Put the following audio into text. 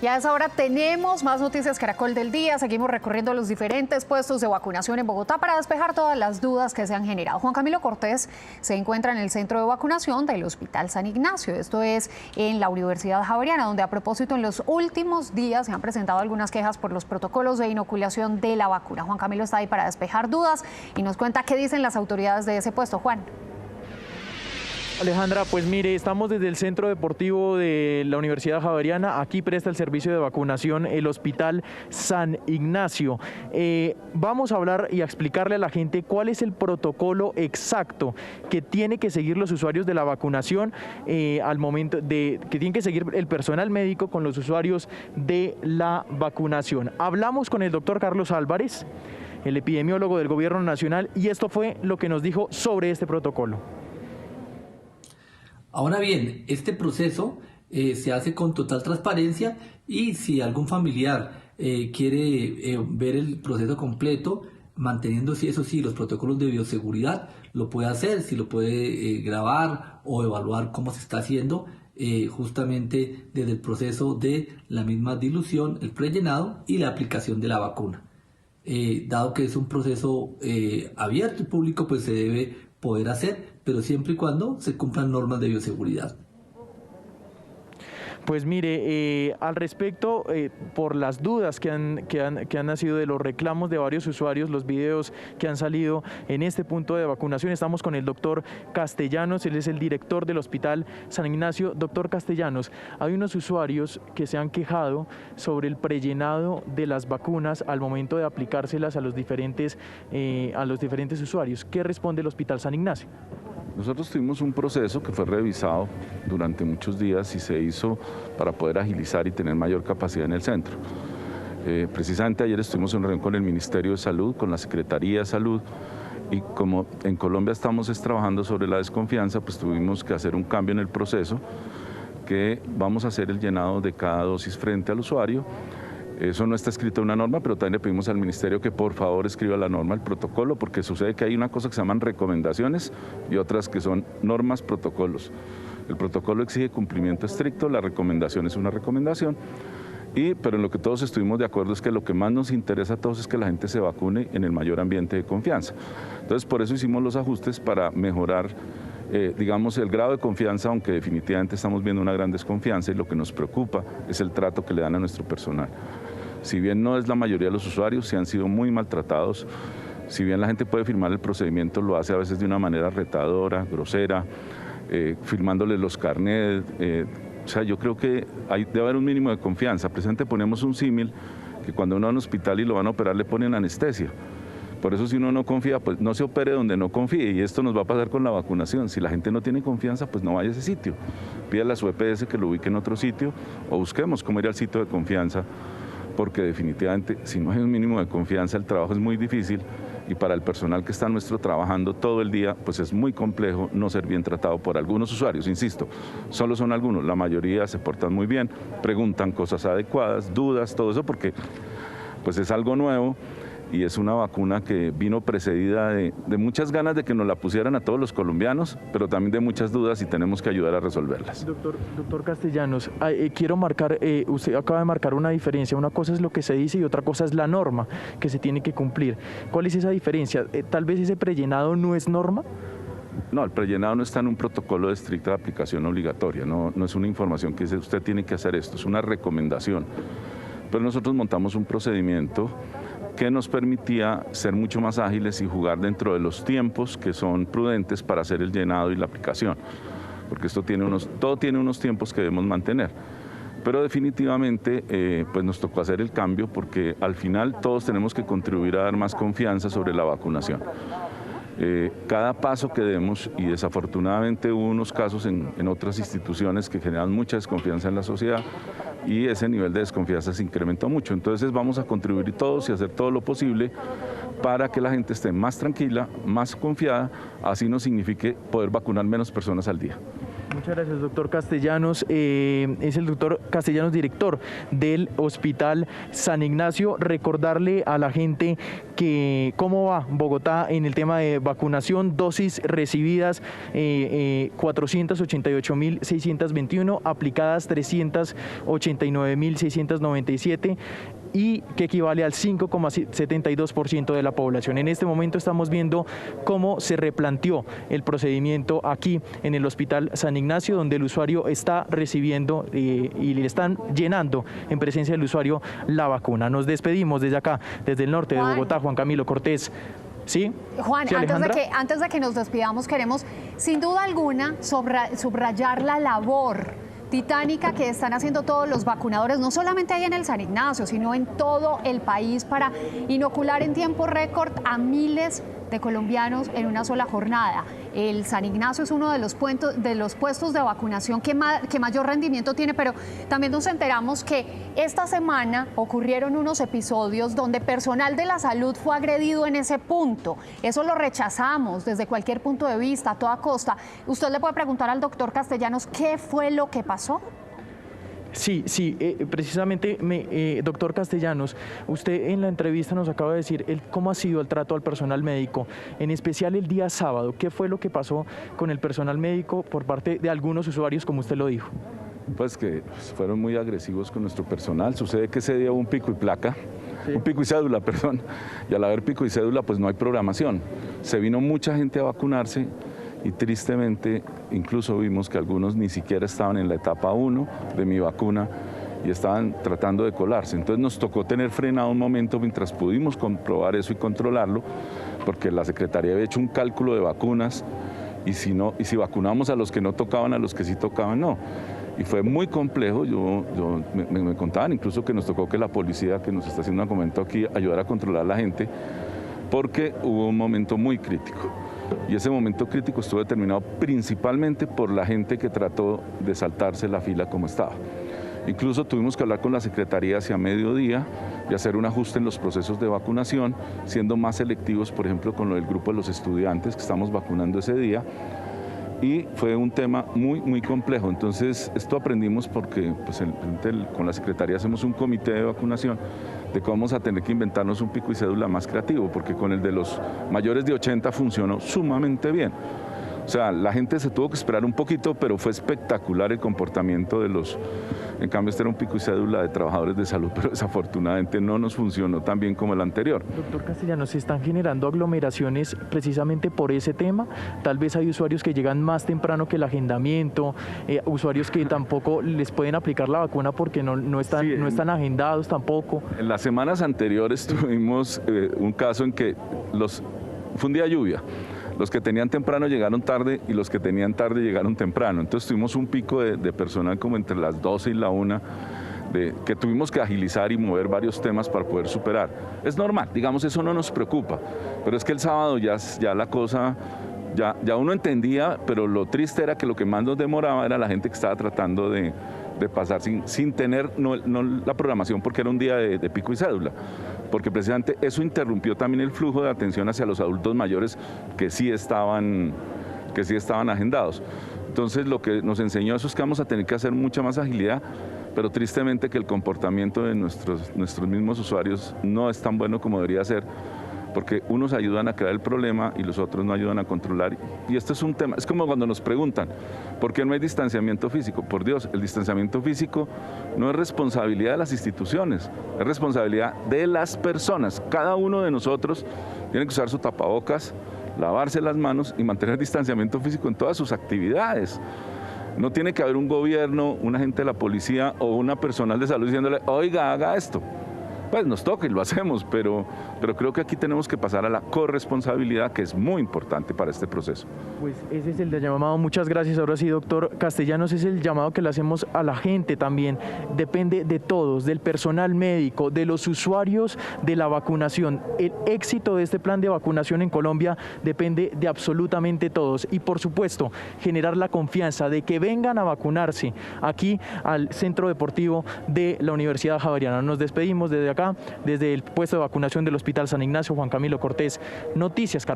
Y a esa hora tenemos más noticias Caracol del día. Seguimos recorriendo los diferentes puestos de vacunación en Bogotá para despejar todas las dudas que se han generado. Juan Camilo Cortés se encuentra en el centro de vacunación del Hospital San Ignacio. Esto es en la Universidad Javeriana, donde a propósito en los últimos días se han presentado algunas quejas por los protocolos de inoculación de la vacuna. Juan Camilo está ahí para despejar dudas y nos cuenta qué dicen las autoridades de ese puesto. Juan. Alejandra, pues mire, estamos desde el Centro Deportivo de la Universidad Javeriana. Aquí presta el servicio de vacunación el Hospital San Ignacio. Vamos a hablar y a explicarle a la gente cuál es el protocolo exacto que tiene que seguir los usuarios de la vacunación al momento de que tiene que seguir el personal médico con los usuarios de la vacunación. Hablamos con el doctor Carlos Álvarez, el epidemiólogo del Gobierno Nacional, y esto fue lo que nos dijo sobre este protocolo. Ahora bien, este proceso se hace con total transparencia y si algún familiar quiere ver el proceso completo, manteniendo eso sí los protocolos de bioseguridad, lo puede hacer, si lo puede grabar o evaluar cómo se está haciendo justamente desde el proceso de la misma dilución, el prellenado y la aplicación de la vacuna. Dado que es un proceso abierto y público, pues se debe poder hacer, pero siempre y cuando se cumplan normas de bioseguridad. Pues mire, al respecto, por las dudas que han nacido de los reclamos de varios usuarios, los videos que han salido en este punto de vacunación, estamos con el doctor Castellanos, él es el director del Hospital San Ignacio. Doctor Castellanos, hay unos usuarios que se han quejado sobre el prellenado de las vacunas al momento de aplicárselas a los diferentes usuarios. ¿Qué responde el Hospital San Ignacio? Nosotros tuvimos un proceso que fue revisado durante muchos días y se hizo para poder agilizar y tener mayor capacidad en el centro. Precisamente ayer estuvimos en reunión con el Ministerio de Salud, con la Secretaría de Salud, y como en Colombia estamos trabajando sobre la desconfianza, pues tuvimos que hacer un cambio en el proceso, que vamos a hacer el llenado de cada dosis frente al usuario. Eso no está escrito en una norma, pero también le pedimos al Ministerio que por favor escriba la norma, el protocolo, porque sucede que hay una cosa que se llaman recomendaciones y otras que son normas, protocolos. El protocolo exige cumplimiento estricto, la recomendación es una recomendación, pero en lo que todos estuvimos de acuerdo es que lo que más nos interesa a todos es que la gente se vacune en el mayor ambiente de confianza. Entonces por eso hicimos los ajustes para mejorar digamos, el grado de confianza, aunque definitivamente estamos viendo una gran desconfianza y lo que nos preocupa es el trato que le dan a nuestro personal. Si bien no es la mayoría de los usuarios, se han sido muy maltratados, si bien la gente puede firmar el procedimiento, lo hace a veces de una manera retadora, grosera, firmándole los carnets, o sea, yo creo que debe haber un mínimo de confianza. Precisamente ponemos un símil que cuando uno va a un hospital y lo van a operar le ponen anestesia. Por eso si uno no confía, pues no se opere donde no confíe, y esto nos va a pasar con la vacunación. Si la gente no tiene confianza, pues no vaya a ese sitio. Pídale a su EPS que lo ubique en otro sitio o busquemos cómo ir al sitio de confianza, porque definitivamente si no hay un mínimo de confianza el trabajo es muy difícil y para el personal que está nuestro trabajando todo el día, pues es muy complejo no ser bien tratado por algunos usuarios. Insisto, solo son algunos, la mayoría se portan muy bien, preguntan cosas adecuadas, dudas, todo eso, porque pues es algo nuevo. Y es una vacuna que vino precedida de muchas ganas de que nos la pusieran a todos los colombianos, pero también de muchas dudas y tenemos que ayudar a resolverlas. Doctor Castellanos, quiero marcar, usted acaba de marcar una diferencia. Una cosa es lo que se dice y otra cosa es la norma que se tiene que cumplir. ¿Cuál es esa diferencia? ¿Tal vez ese prellenado no es norma? No, el prellenado no está en un protocolo de estricta aplicación obligatoria, no es una información que dice usted tiene que hacer esto, es una recomendación. Pero nosotros montamos un procedimiento que nos permitía ser mucho más ágiles y jugar dentro de los tiempos que son prudentes para hacer el llenado y la aplicación, porque todo tiene unos tiempos que debemos mantener. Pero definitivamente pues nos tocó hacer el cambio porque al final todos tenemos que contribuir a dar más confianza sobre la vacunación. Cada paso que demos, y desafortunadamente hubo unos casos en otras instituciones que generan mucha desconfianza en la sociedad y ese nivel de desconfianza se incrementó mucho. Entonces vamos a contribuir todos y hacer todo lo posible para que la gente esté más tranquila, más confiada, así no signifique poder vacunar menos personas al día. Muchas gracias, doctor Castellanos. Es el doctor Castellanos, director del Hospital San Ignacio. Recordarle a la gente que cómo va Bogotá en el tema de vacunación, dosis recibidas 488.621, aplicadas 389.697. y que equivale al 5,72% de la población. En este momento estamos viendo cómo se replanteó el procedimiento aquí en el Hospital San Ignacio, donde el usuario está recibiendo y le están llenando en presencia del usuario la vacuna. Nos despedimos desde acá, desde el norte de Bogotá, Juan Camilo Cortés. ¿Sí? Juan, ¿Sí, antes de que nos despidamos, queremos sin duda alguna subrayar la labor titánica que están haciendo todos los vacunadores, no solamente ahí en el San Ignacio, sino en todo el país, para inocular en tiempo récord a miles de colombianos en una sola jornada. El San Ignacio es uno de los puestos de vacunación que mayor rendimiento tiene, pero también nos enteramos que esta semana ocurrieron unos episodios donde personal de la salud fue agredido en ese punto. Eso lo rechazamos desde cualquier punto de vista, a toda costa. Usted le puede preguntar al doctor Castellanos qué fue lo que pasó. Sí, precisamente, doctor Castellanos, usted en la entrevista nos acaba de decir cómo ha sido el trato al personal médico, en especial el día sábado. ¿Qué fue lo que pasó con el personal médico por parte de algunos usuarios, como usted lo dijo? Pues que fueron muy agresivos con nuestro personal. Sucede que ese día hubo un pico y placa, un pico y cédula, perdón, y al haber pico y cédula pues no hay programación. Se vino mucha gente a vacunarse y tristemente incluso vimos que algunos ni siquiera estaban en la etapa 1 de mi vacuna y estaban tratando de colarse. Entonces nos tocó tener frenado un momento mientras pudimos comprobar eso y controlarlo, porque la Secretaría había hecho un cálculo de vacunas y si vacunamos a los que no tocaban, a los que sí tocaban, no. Y fue muy complejo. Me contaban incluso que nos tocó que la policía, que nos está haciendo un comento aquí, ayudara a controlar a la gente, porque hubo un momento muy crítico. Y ese momento crítico estuvo determinado principalmente por la gente que trató de saltarse la fila como estaba. Incluso tuvimos que hablar con la Secretaría hacia mediodía y hacer un ajuste en los procesos de vacunación, siendo más selectivos, por ejemplo, con lo del grupo de los estudiantes que estamos vacunando ese día. Y fue un tema muy, muy complejo. Entonces, esto aprendimos porque pues, con la Secretaría hacemos un comité de vacunación de cómo vamos a tener que inventarnos un pico y cédula más creativo, porque con el de los mayores de 80 funcionó sumamente bien. O sea, la gente se tuvo que esperar un poquito, pero fue espectacular el comportamiento de los... En cambio, este era un pico y cédula de trabajadores de salud, pero desafortunadamente no nos funcionó tan bien como el anterior. Doctor Castellanos, ¿se están generando aglomeraciones precisamente por ese tema? Tal vez hay usuarios que llegan más temprano que el agendamiento, usuarios que tampoco les pueden aplicar la vacuna porque no están agendados tampoco. En las semanas anteriores tuvimos un caso en que fue un día de lluvia. Los que tenían temprano llegaron tarde y los que tenían tarde llegaron temprano. Entonces tuvimos un pico de personal como entre las 12 y la 1, que tuvimos que agilizar y mover varios temas para poder superar. Es normal, digamos, eso no nos preocupa, pero es que el sábado ya la cosa, ya uno entendía, pero lo triste era que lo que más nos demoraba era la gente que estaba tratando de pasar sin tener no la programación, porque era un día de pico y cédula, porque precisamente eso interrumpió también el flujo de atención hacia los adultos mayores que sí estaban agendados. Entonces lo que nos enseñó eso es que vamos a tener que hacer mucha más agilidad, pero tristemente que el comportamiento de nuestros mismos usuarios no es tan bueno como debería ser, porque unos ayudan a crear el problema y los otros no ayudan a controlar. Y esto es un tema, es como cuando nos preguntan, ¿por qué no hay distanciamiento físico? Por Dios, el distanciamiento físico no es responsabilidad de las instituciones, es responsabilidad de las personas. Cada uno de nosotros tiene que usar su tapabocas, lavarse las manos y mantener distanciamiento físico en todas sus actividades. No tiene que haber un gobierno, un agente de la policía o una personal de salud diciéndole, oiga, haga esto. Pues nos toca y lo hacemos, pero creo que aquí tenemos que pasar a la corresponsabilidad, que es muy importante para este proceso. Pues ese es el llamado. Muchas gracias. Ahora sí, doctor Castellanos, es el llamado que le hacemos a la gente también. Depende de todos, del personal médico, de los usuarios de la vacunación. El éxito de este plan de vacunación en Colombia depende de absolutamente todos. Y por supuesto, generar la confianza de que vengan a vacunarse aquí al Centro Deportivo de la Universidad Javeriana. Nos despedimos desde acá, desde el puesto de vacunación del Hospital San Ignacio. Juan Camilo Cortés, Noticias Caracol.